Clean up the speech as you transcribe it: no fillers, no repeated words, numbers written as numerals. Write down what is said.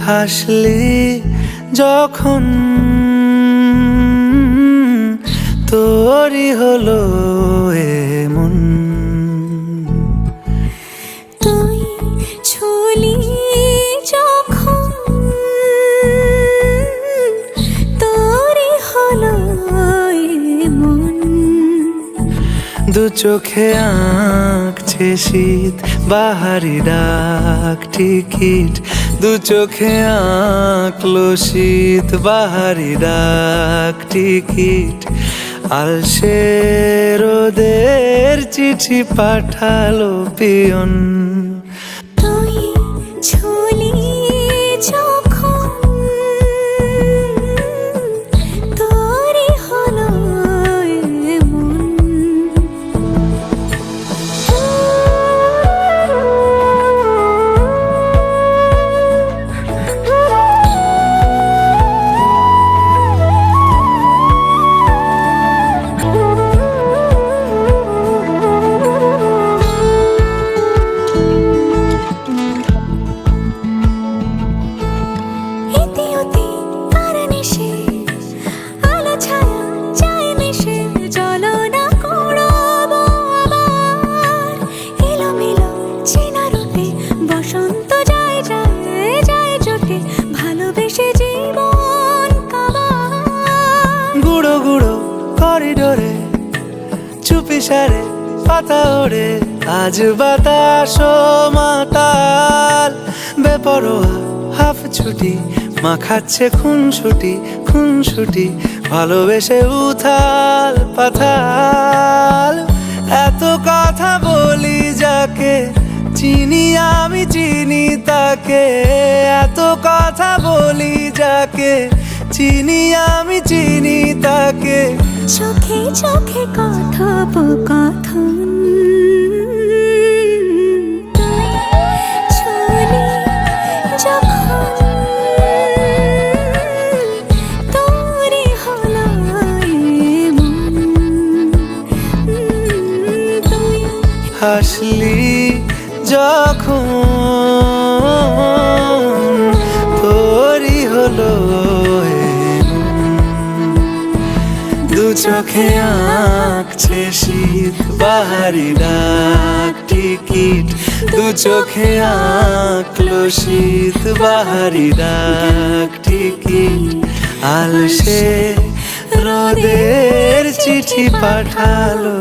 হাসলি যখন তোরই হলো এমন। তুই ছুলি যখন তোরই হলো এমন। দু চোখে আঁকছে শীত বাহারি ডাক টিকিট, দু চোখে আঁকলো শীত বাহারি ডাক টিকিট। আলসে রোদের চিঠি পাঠালো পিয়ন। তুই ছুলি যখন তোরই হলো এমন। বসন্ত যায় যায় যায় জোটে ভালোবেসে জীবন কাবার। গুঁড়ো গুঁড়ো করিডোরে চুপি সারে পাতা ওড়ে, আজ বাতাস মাতাল বেপরোয়া হাফ ছুটি মাখাচ্ছে খুনসুটি খুনসুটি ভালোবেসে উথাল পাথাল। এত কথা বলি যাকে চিনি আমি চিনি তাকে, এত কথা বলি যাকে চিনি আমি চিনি তাকে। চোখে চোখে কথোপকথন ছুলি যখন তোরই হলো এমন। তুই হাসলি যখন তোরই হলো দু চোখে আঁকছে শীত বাহারি ডাক টিকিট, দু চোখে আঁকলো শীত বাহারি ডাক টিকিট। আলসে রোদের চিঠি পাঠালো।